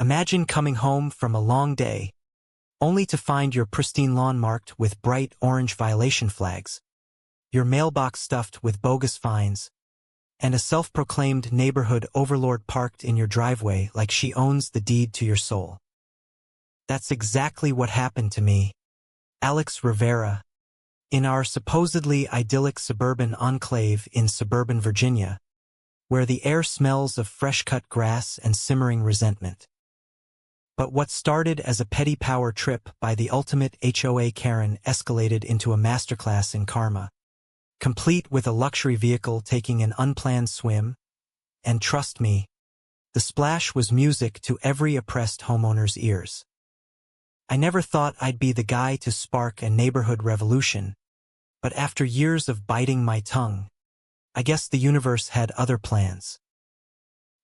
Imagine coming home from a long day, only to find your pristine lawn marked with bright orange violation flags, your mailbox stuffed with bogus fines, and a self-proclaimed neighborhood overlord parked in your driveway like she owns the deed to your soul. That's exactly what happened to me, Alex Rivera, in our supposedly idyllic suburban enclave in suburban Virginia, where the air smells of fresh-cut grass and simmering resentment. But what started as a petty power trip by the ultimate HOA Karen escalated into a masterclass in karma, complete with a luxury vehicle taking an unplanned swim, and trust me, the splash was music to every oppressed homeowner's ears. I never thought I'd be the guy to spark a neighborhood revolution, but after years of biting my tongue, I guess the universe had other plans.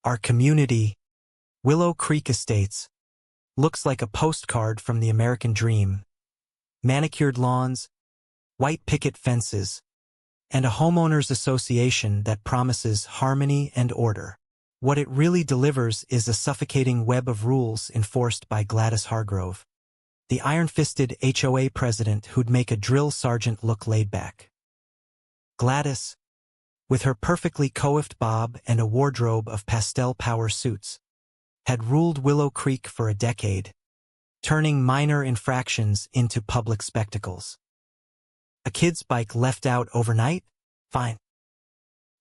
Our community, Willow Creek Estates, looks like a postcard from the American dream. Manicured lawns, white picket fences, and a homeowners association that promises harmony and order. What it really delivers is a suffocating web of rules enforced by Gladys Hargrove, the iron-fisted HOA president who'd make a drill sergeant look laid back. Gladys, with her perfectly coiffed bob and a wardrobe of pastel power suits, had ruled Willow Creek for a decade, turning minor infractions into public spectacles. A kid's bike left out overnight? Fine.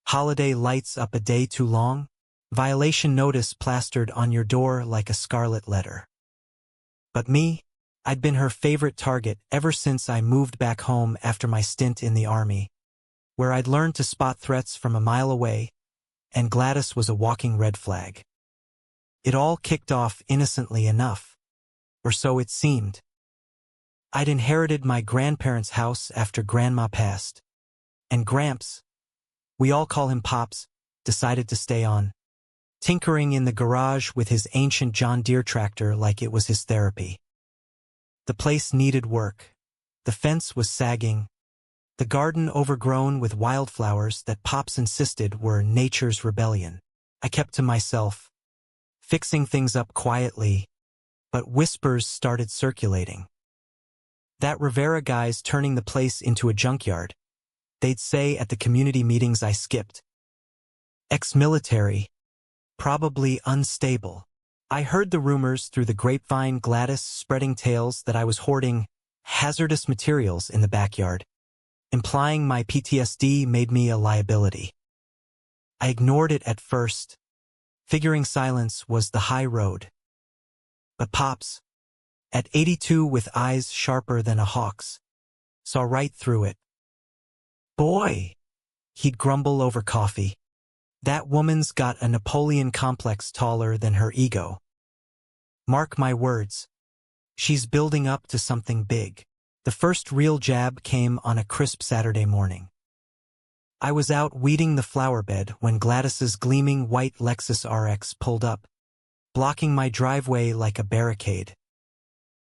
Holiday lights up a day too long? Violation notice plastered on your door like a scarlet letter. But me, I'd been her favorite target ever since I moved back home after my stint in the Army, where I'd learned to spot threats from a mile away, and Gladys was a walking red flag. It all kicked off innocently enough, or so it seemed. I'd inherited my grandparents' house after Grandma passed, and Gramps, we all call him Pops, decided to stay on, tinkering in the garage with his ancient John Deere tractor like it was his therapy. The place needed work. The fence was sagging, the garden overgrown with wildflowers that Pops insisted were nature's rebellion. I kept to myself, fixing things up quietly, but whispers started circulating. That Rivera guy's turning the place into a junkyard, they'd say at the community meetings I skipped. Ex-military, probably unstable. I heard the rumors through the grapevine, Gladys spreading tales that I was hoarding hazardous materials in the backyard, implying my PTSD made me a liability. I ignored it at first, figuring silence was the high road. But Pops, at 82 with eyes sharper than a hawk's, saw right through it. Boy, he'd grumble over coffee. That woman's got a Napoleon complex taller than her ego. Mark my words, she's building up to something big. The first real jab came on a crisp Saturday morning. I was out weeding the flower bed when Gladys's gleaming white Lexus RX pulled up, blocking my driveway like a barricade.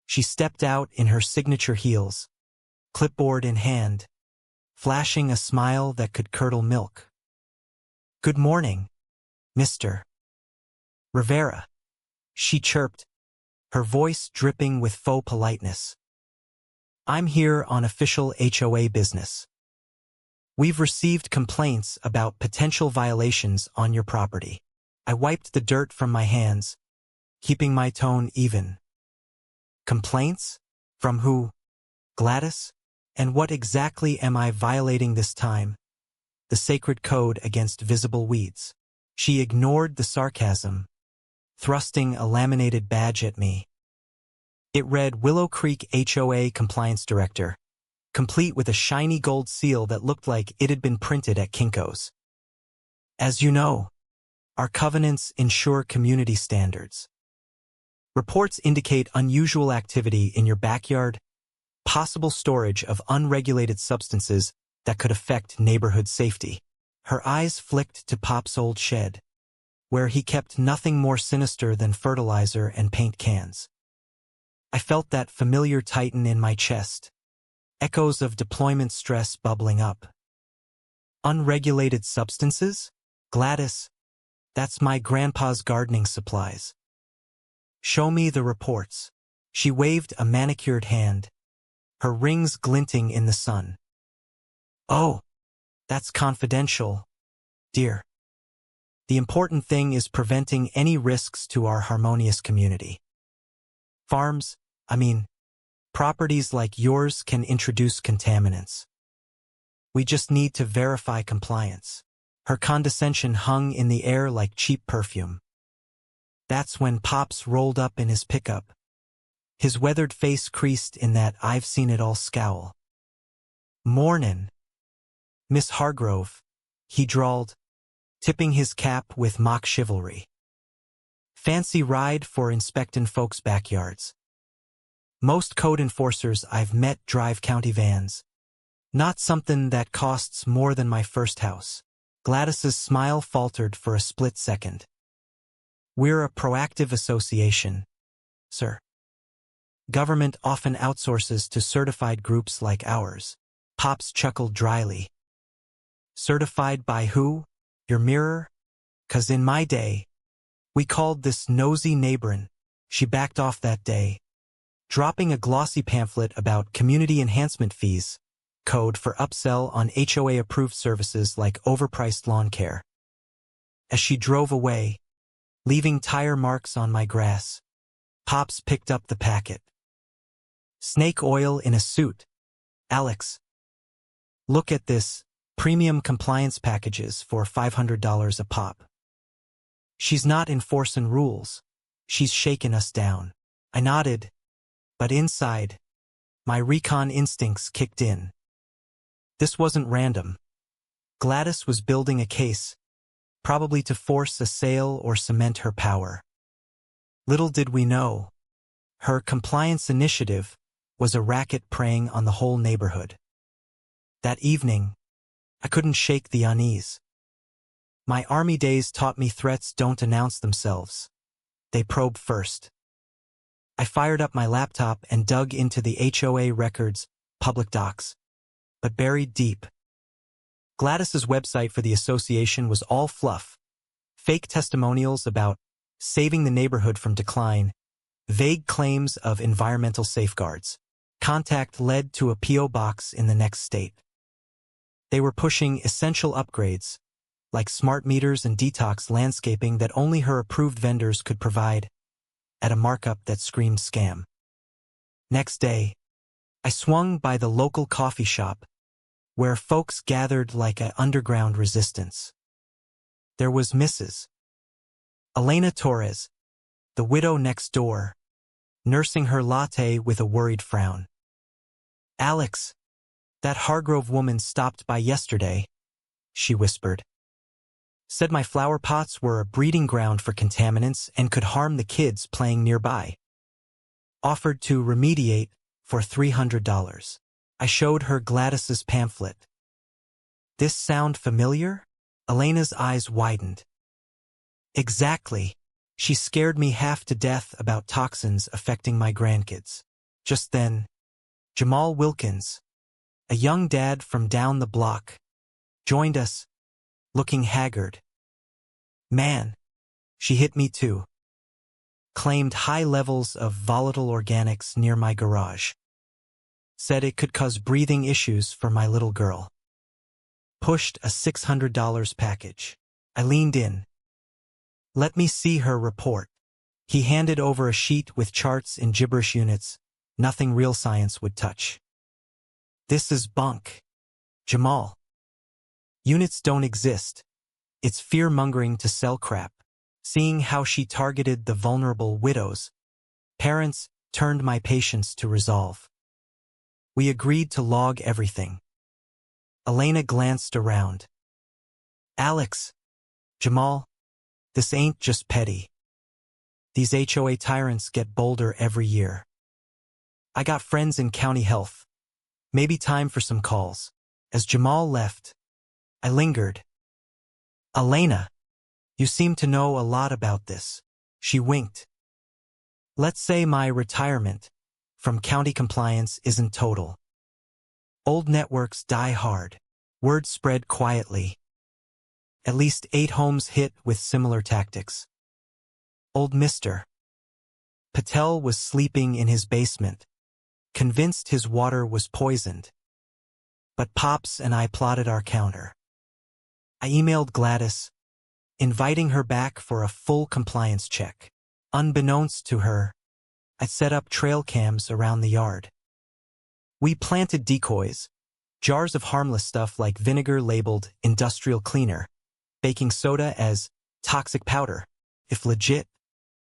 She stepped out in her signature heels, clipboard in hand, flashing a smile that could curdle milk. "Good morning, Mr. Rivera," she chirped, her voice dripping with faux politeness. "I'm here on official HOA business. We've received complaints about potential violations on your property." I wiped the dirt from my hands, keeping my tone even. Complaints? From who? Gladys? And what exactly am I violating this time? The sacred code against visible weeds. She ignored the sarcasm, thrusting a laminated badge at me. It read Willow Creek HOA Compliance Director, complete with a shiny gold seal that looked like it had been printed at Kinko's. As you know, our covenants ensure community standards. Reports indicate unusual activity in your backyard, possible storage of unregulated substances that could affect neighborhood safety. Her eyes flicked to Pop's old shed, where he kept nothing more sinister than fertilizer and paint cans. I felt that familiar tighten in my chest, echoes of deployment stress bubbling up. Unregulated substances? Gladys, that's my grandpa's gardening supplies. Show me the reports. She waved a manicured hand, her rings glinting in the sun. Oh, that's confidential, dear. The important thing is preventing any risks to our harmonious community. Farms, properties like yours can introduce contaminants. We just need to verify compliance. Her condescension hung in the air like cheap perfume. That's when Pops rolled up in his pickup. His weathered face creased in that I've seen it all scowl. "Mornin', Miss Hargrove," he drawled, tipping his cap with mock chivalry. "Fancy ride for inspectin' folks' backyards." Most code enforcers I've met drive county vans. Not something that costs more than my first house. Gladys's smile faltered for a split second. "We're a proactive association, sir. Government often outsources to certified groups like ours." Pops chuckled dryly. "Certified by who? Your mirror? 'Cause in my day, we called this nosy neighborin'." She backed off that day, dropping a glossy pamphlet about community enhancement fees, code for upsell on HOA-approved services like overpriced lawn care. As she drove away, leaving tire marks on my grass, Pops picked up the packet. "Snake oil in a suit. Alex. Look at this, premium compliance packages for $500 a pop." "She's not enforcing rules. She's shaking us down." I nodded, but inside, my recon instincts kicked in. This wasn't random. Gladys was building a case, probably to force a sale or cement her power. Little did we know, her compliance initiative was a racket preying on the whole neighborhood. That evening, I couldn't shake the unease. My army days taught me threats don't announce themselves. They probe first. I fired up my laptop and dug into the HOA records, public docs, but buried deep. Gladys's website for the association was all fluff. Fake testimonials about saving the neighborhood from decline, vague claims of environmental safeguards. Contact led to a P.O. box in the next state. They were pushing essential upgrades, like smart meters and detox landscaping that only her approved vendors could provide, at a markup that screamed scam. Next day, I swung by the local coffee shop, where folks gathered like an underground resistance. There was Mrs. Elena Torres, the widow next door, nursing her latte with a worried frown. "Alex, that Hargrove woman stopped by yesterday," she whispered. "Said my flower pots were a breeding ground for contaminants and could harm the kids playing nearby. Offered to remediate for $300. I showed her Gladys's pamphlet. "This sound familiar?" Elena's eyes widened. "Exactly. She scared me half to death about toxins affecting my grandkids." Just then, Jamal Wilkins, a young dad from down the block, joined us, looking haggard. "Man, she hit me too. Claimed high levels of volatile organics near my garage. Said it could cause breathing issues for my little girl. Pushed a $600 package." I leaned in. "Let me see her report." He handed over a sheet with charts in gibberish units, nothing real science would touch. "This is bunk, Jamal. Units don't exist. It's fear-mongering to sell crap." Seeing how she targeted the vulnerable widows, parents turned my patience to resolve. We agreed to log everything. Elena glanced around. "Alex, Jamal, this ain't just petty. These HOA tyrants get bolder every year. I got friends in county health. Maybe time for some calls." As Jamal left, I lingered. "Elena, you seem to know a lot about this." She winked. "Let's say my retirement from county compliance isn't total. Old networks die hard. Word spread quietly. At least 8 homes hit with similar tactics. Old Mr. Patel was sleeping in his basement, convinced his water was poisoned. But Pops and I plotted our counter. I emailed Gladys, inviting her back for a full compliance check. Unbeknownst to her, I set up trail cams around the yard. We planted decoys, jars of harmless stuff like vinegar labeled industrial cleaner, baking soda as toxic powder. If legit,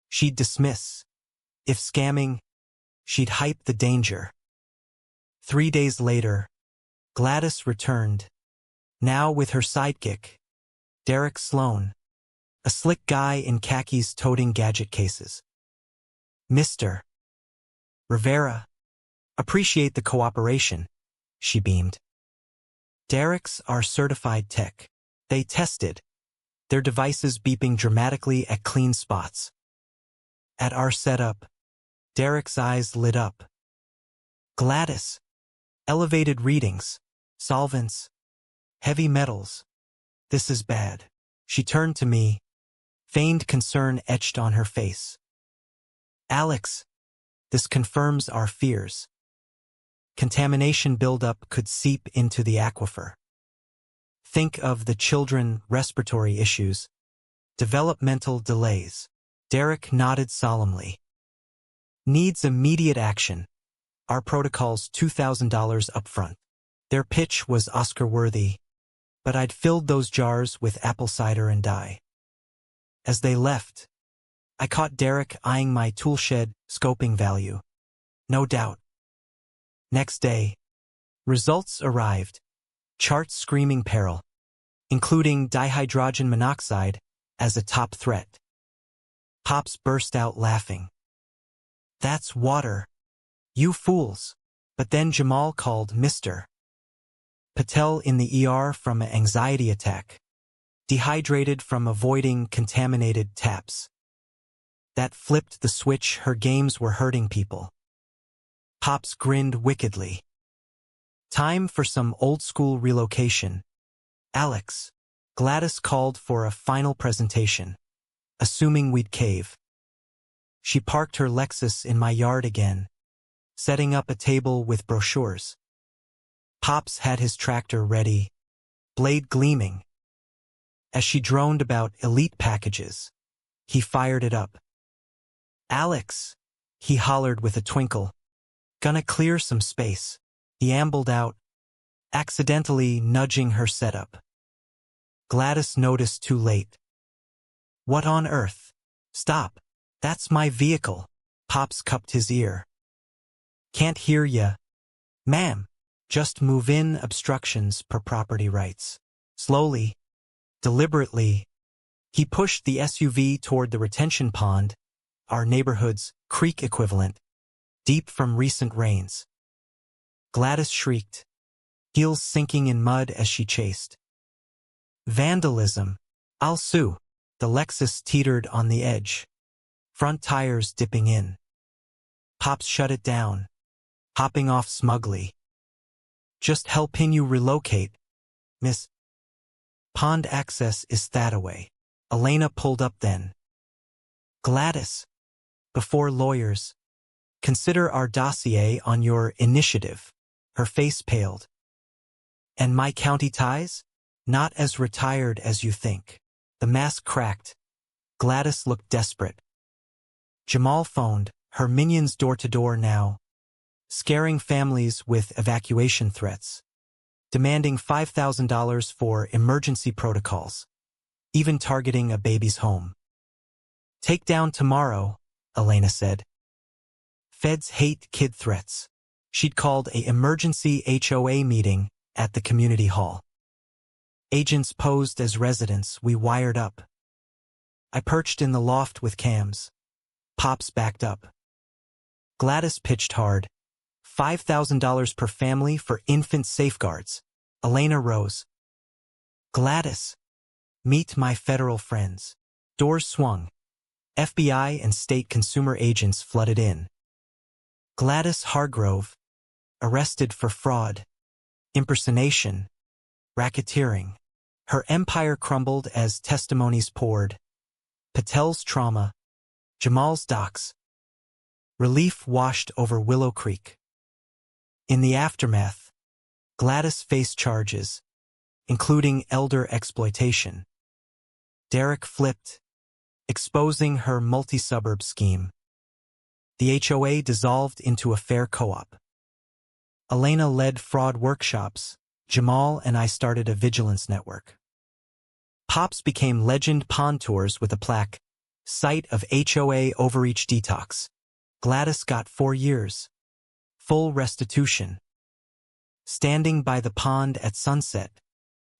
she'd dismiss. If scamming, she'd hype the danger. 3 days later, Gladys returned, now with her sidekick, Derek Sloan, a slick guy in khakis toting gadget cases. Mr. Rivera, appreciate the cooperation, she beamed. Derek's are certified tech. They tested, their devices beeping dramatically at clean spots. At our setup, Derek's eyes lit up. Gladys, elevated readings, solvents, heavy metals. This is bad. She turned to me, feigned concern etched on her face. Alex, this confirms our fears. Contamination buildup could seep into the aquifer. Think of the children respiratory issues, developmental delays. Derek nodded solemnly. Needs immediate action. Our protocol's $2,000 upfront. Their pitch was Oscar-worthy, but I'd filled those jars with apple cider and dye. As they left, I caught Derek eyeing my toolshed scoping value. No doubt. Next day, results arrived. Charts screaming peril, including dihydrogen monoxide as a top threat. Pops burst out laughing. That's water. You fools. But then Jamal called Mr. Patel in the ER from an anxiety attack, dehydrated from avoiding contaminated taps. That flipped the switch. Her games were hurting people. Pops grinned wickedly. Time for some old-school relocation. Alex, Gladys called for a final presentation, assuming we'd cave. She parked her Lexus in my yard again, setting up a table with brochures. Pops had his tractor ready, blade gleaming. As she droned about elite packages, he fired it up. Alex, he hollered with a twinkle. Gonna clear some space. He ambled out, accidentally nudging her setup. Gladys noticed too late. What on earth? Stop. That's my vehicle. Pops cupped his ear. Can't hear ya. Ma'am. Just move in obstructions per property rights. Slowly, deliberately, he pushed the SUV toward the retention pond, our neighborhood's creek equivalent, deep from recent rains. Gladys shrieked, heels sinking in mud as she chased. Vandalism. I'll sue. The Lexus teetered on the edge, front tires dipping in. Pops shut it down, hopping off smugly. Just helping you relocate, miss. Pond access is that away. Elena pulled up then. Gladys, before lawyers, consider our dossier on your initiative. Her face paled. And my county ties? Not as retired as you think. The mask cracked. Gladys looked desperate. Jamal phoned, her minions door to door now, scaring families with evacuation threats, demanding $5,000 for emergency protocols, even targeting a baby's home. Take down tomorrow, Elena said. Feds hate kid threats. She'd called an emergency HOA meeting at the community hall. Agents posed as residents. We wired up. I perched in the loft with cams. Pops backed up. Gladys pitched hard. $5,000 per family for infant safeguards. Elena rose. Gladys, meet my federal friends. Doors swung. FBI and state consumer agents flooded in. Gladys Hargrove, arrested for fraud, impersonation, racketeering. Her empire crumbled as testimonies poured. Patel's trauma, Jamal's docs, Relief washed over Willow Creek. In the aftermath, Gladys faced charges, including elder exploitation. Derek flipped, exposing her multi-suburb scheme. The HOA dissolved into a fair co-op. Elena led fraud workshops. Jamal and I started a vigilance network. Pops became legend pond tours with a plaque, site of HOA overreach detox. Gladys got 4 years. Full restitution. Standing by the pond at sunset,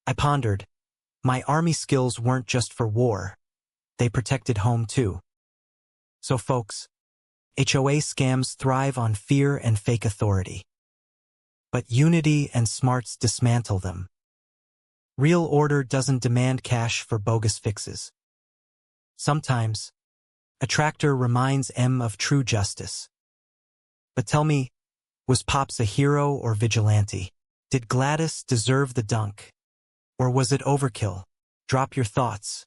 I pondered, my army skills weren't just for war. They protected home too. So folks, HOA scams thrive on fear and fake authority. But unity and smarts dismantle them. Real order doesn't demand cash for bogus fixes. Sometimes, a tractor reminds M of true justice. But tell me, was Pops a hero or vigilante? Did Gladys deserve the dunk? Or was it overkill? Drop your thoughts.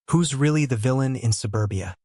Who's really the villain in suburbia?